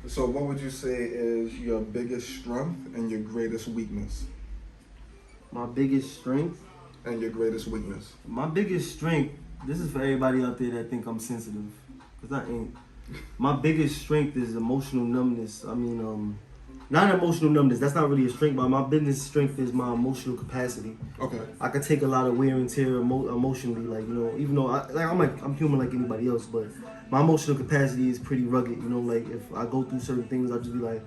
So, what would you say is your biggest strength and your greatest weakness? My biggest strength, And your greatest weakness. my biggest strength. This is for everybody out there that think I'm sensitive, cause I ain't. My biggest strength is emotional numbness. I mean, not emotional numbness. That's not really a strength, but my biggest strength is my emotional capacity. Okay. I could take a lot of wear and tear emotionally, like even though I'm human like anybody else, but my emotional capacity is pretty rugged. Like if I go through certain things, I'll just be like,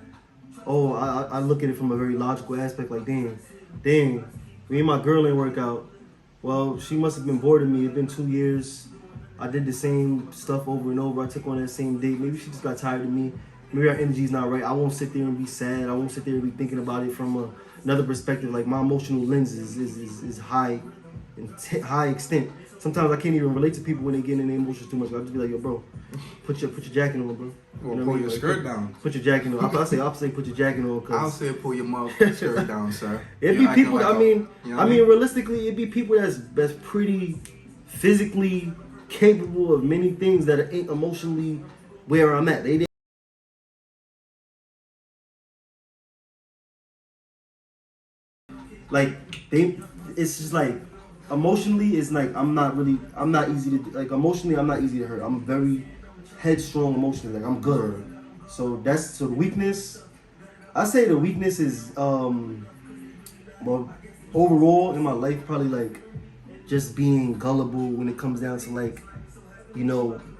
oh, I look at it from a very logical aspect, like dang, me and my girl ain't work out. Well, she must have been bored of me. It's been 2 years. I did the same stuff over and over. I took on that same date. Maybe she just got tired of me. Maybe our energy's not right. I won't sit there and be sad. I won't sit there and be thinking about it from another perspective. Like my emotional lens is high, high extent. Sometimes I can't even relate to people when they get in their emotions too much. I'll just be like, yo, bro, put your jacket on, bro. Or pull your skirt down. Put your jacket on. I say put your jacket on. I'll say pull your motherfucking skirt down, sir. It'd You're be acting people. like I mean, realistically, it'd be people that's pretty physically capable of many things that ain't emotionally where I'm at. They like they. It's just like emotionally, it's like I'm not easy to like emotionally. I'm not easy to hurt. I'm very headstrong emotionally. Like I'm good. So the weakness. I say the weakness is well, overall in my life, probably like just being gullible when it comes down to like,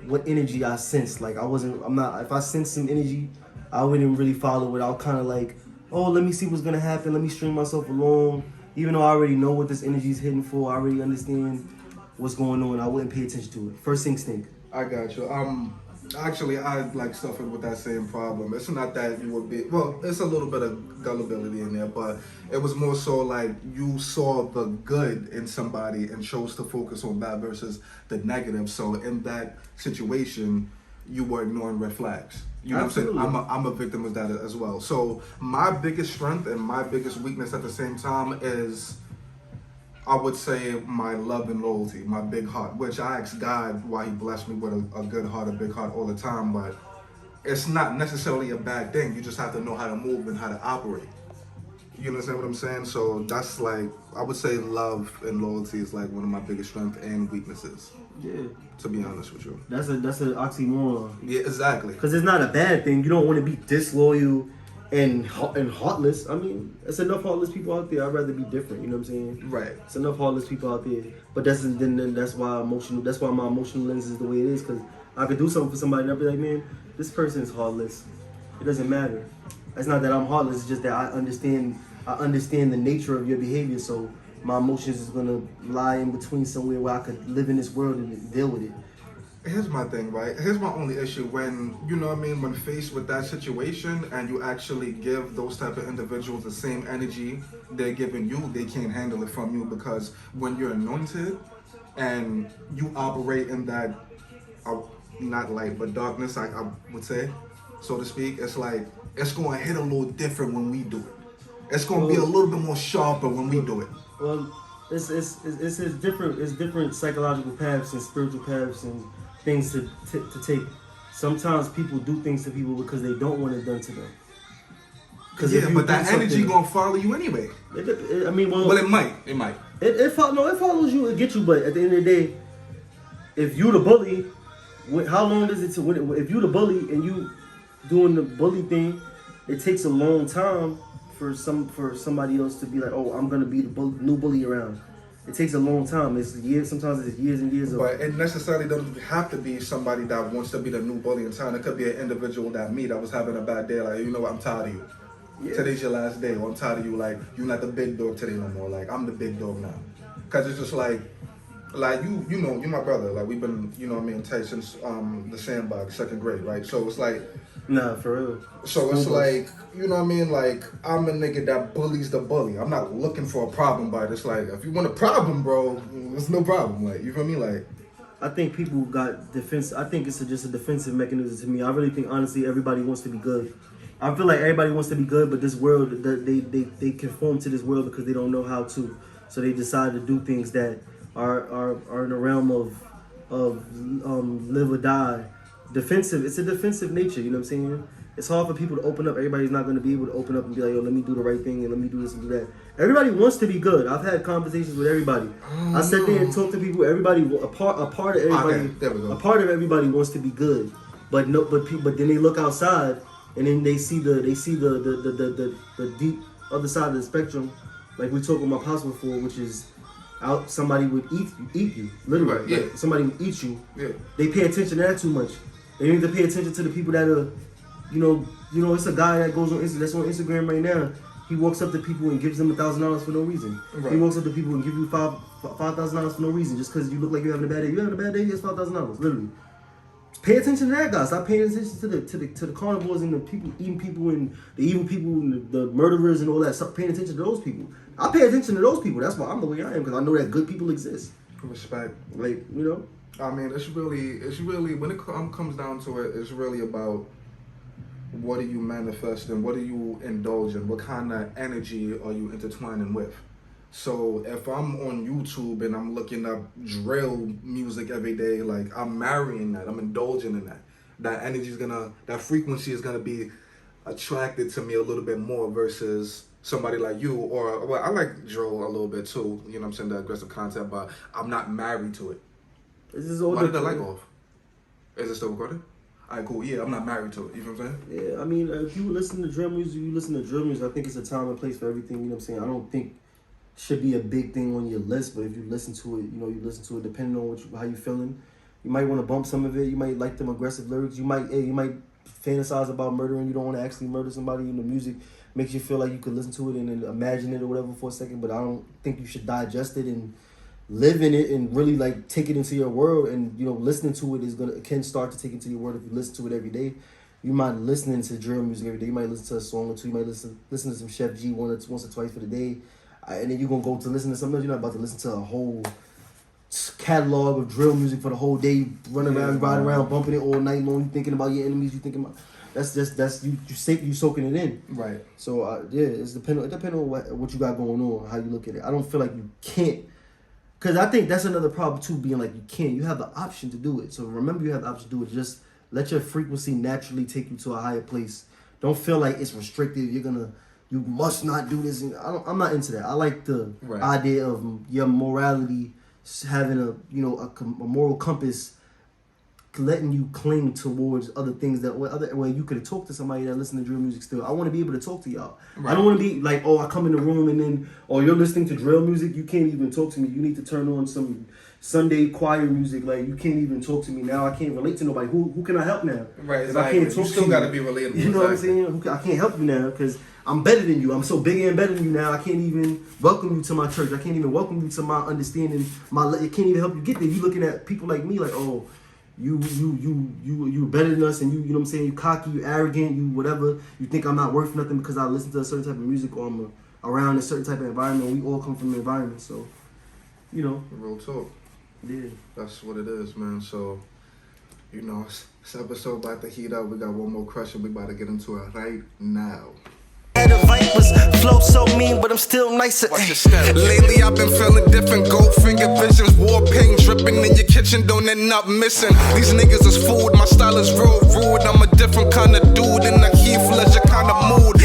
what energy I sense. Like I'm not, if I sense some energy, I wouldn't really follow it. I'll kind of like, oh, let me see what's gonna happen. Let me string myself along. Even though I already know what this energy is hitting for, I already understand what's going on. I wouldn't pay attention to it. First instinct. I got you. Actually, I like suffered with that same problem. It's not that you would be, well, it's a little bit of gullibility in there, but it was more so like you saw the good in somebody and chose to focus on that versus the negative. So in that situation, you were ignoring red flags. You know Absolutely. what I'm saying? I'm a victim of that as well. So my biggest strength and my biggest weakness at the same time is, I would say, my love and loyalty, my big heart, which I ask God why He blessed me with a good heart, a big heart all the time. But it's not necessarily a bad thing. You just have to know how to move and how to operate. You understand what I'm saying? So that's like, I would say love and loyalty is like one of my biggest strengths and weaknesses, Yeah. to be honest with you. That's an oxymoron. Yeah, exactly. Because it's not a bad thing. You don't want to be disloyal and heartless. I mean, it's enough heartless people out there. I'd rather be different. You know what I'm saying? Right. It's enough heartless people out there. But that's why emotional. That's why my emotional lens is the way it is. Because I could do something for somebody and I'd be like, man, this person is heartless. It doesn't matter. It's not that I'm heartless. It's just that I understand. I understand the nature of your behavior. So my emotions is gonna lie in between somewhere where I could live in this world and deal with it. Here's my thing, right? Here's my only issue when, you know what I mean, when faced with that situation and you actually give those type of individuals the same energy they're giving you, they can't handle it from you because when you're anointed and you operate in that, not light, but darkness, I would say, so to speak, it's like, it's going to hit a little different when we do it. It's going to be a little bit more sharper when we do it. Well, it's different. It's different psychological paths and spiritual paths and things to take. Sometimes people do things to people because they don't want it done to them. Yeah, but that energy gonna follow you anyway. I mean, well, it might. It might. It follows you. It gets you. But at the end of the day, if you the bully, how long does it to when? If you the bully and you doing the bully thing, it takes a long time for somebody else to be like, oh, I'm gonna be the new bully around. It takes a long time. It's years. Sometimes it's years and years of. But it necessarily doesn't have to be somebody that wants to be the new bully in town. It could be an individual that was having a bad day. Like, you know what, I'm tired of you. Yeah. Today's your last day. Or I'm tired of you. Like, you're not the big dog today no more. Like, I'm the big dog now. Cause it's just like you know, you're my brother. Like, we've been, you know what I mean, tight since the sandbox, 2nd grade, right? So it's like. Nah, for real. So it's like, you know what I mean? Like, I'm a nigga that bullies the bully. I'm not looking for a problem, but it's like, if you want a problem, bro, there's no problem. Like, you feel me? Like, I think people got defense. I think it's just a defensive mechanism to me. I really think, honestly, everybody wants to be good. I feel like everybody wants to be good, but this world, they conform to this world because they don't know how to. So they decide to do things that are in the realm of live or die. Defensive. It's a defensive nature. You know what I'm saying? It's hard for people to open up. Everybody's not going to be able to open up and be like, yo, let me do the right thing and let me do this and do that. Everybody wants to be good. I've had conversations with everybody. I sat there and talked to people. Everybody, a part of everybody, There we go. a part of everybody wants to be good, but then they look outside and then they see the deep other side of the spectrum, like we talked about Pops before, which is out. Somebody would eat you, literally. Right, yeah. Like, somebody would eat you. Yeah. They pay attention to that too much. They need to pay attention to the people that are, you know, it's a guy that goes on that's on Instagram right now. He walks up to people and gives them $1,000 for no reason. Right. He walks up to people and give you $5,000 for no reason just because you look like you're having a bad day. You having a bad day? Here's $5,000, literally. Pay attention to that guy. Stop paying attention to the carnivores and the people eating people and the evil people and the murderers and all that. Stop paying attention to those people. I pay attention to those people. That's why I'm the way I am, because I know that good people exist. Respect. Like, you know. I mean, it's really when it comes down to it, it's really about what are you manifesting, what are you indulging, what kind of energy are you intertwining with. So if I'm on YouTube and I'm looking up drill music every day, like I'm marrying that, I'm indulging in that. That energy is that frequency is gonna be attracted to me a little bit more versus somebody like you, or well, I like drill a little bit too. You know what I'm saying, the aggressive content, but I'm not married to it. This is all Why did the light go off? Is it still recording? Alright, cool. Yeah, I'm not married to it. You know what I'm saying? Yeah, I mean, if you listen to drill music, you listen to drill music. I think it's a time and place for everything. You know what I'm saying? I don't think it should be a big thing on your list, but if you listen to it, you know, you listen to it depending on how you feeling. You might want to bump some of it. You might like them aggressive lyrics. You might fantasize about murdering. You don't want to actually murder somebody. The music makes you feel like you could listen to it and then imagine it or whatever for a second, but I don't think you should digest it and live in it and really like take it into your world. And you know, listening to it can start to take it into your world if you listen to it every day. You might listening to drill music every day. You might listen to a song or two. You might listen to some Chef G once or twice for the day, and then you're gonna go to listen to something else. You're not about to listen to a whole catalog of drill music for the whole day. Running around, riding around, bumping it all night long. You thinking about your enemies. You thinking about that's you soaking it in. Right. So yeah, it depends on what you got going on, how you look at it. I don't feel like you can't. Because I think that's another problem too, being like you can't. You have the option to do it. So remember, you have the option to do it. Just let your frequency naturally take you to a higher place. Don't feel like it's restrictive. You must not do this. And I'm not into that. I like the idea of your morality having a moral compass, letting you cling towards other things where you could talk to somebody that listen to drill music still. I want to be able to talk to y'all. Right. I don't want to be like, I come in the room and then, you're listening to drill music, you can't even talk to me. You need to turn on some Sunday choir music. Like, you can't even talk to me now. I can't relate to nobody. Who can I help now? Right. If I can't talk you still got to be relatable. You know what I'm saying? I can't help you now because I'm better than you. I'm so bigger and better than you now. I can't even welcome you to my church. I can't even welcome you to my understanding. It can't even help you get there. You looking at people like me like, you better than us, and you know what I'm saying, you cocky, you arrogant, you whatever, you think I'm not worth nothing because I listen to a certain type of music or I'm around a certain type of environment. We all come from the environment, so you know. Real talk. Yeah. That's what it is, man. So, you know, this episode about to heat up. We got one more question we about to get into it right now. The vipers flow so mean, but I'm still nicer. Lately I've been feeling different. Goldfinger visions, war paint dripping in your kitchen, don't end up missing. These niggas is food, my style is real rude. I'm a different kind of dude in a Heath Ledger kind of mood.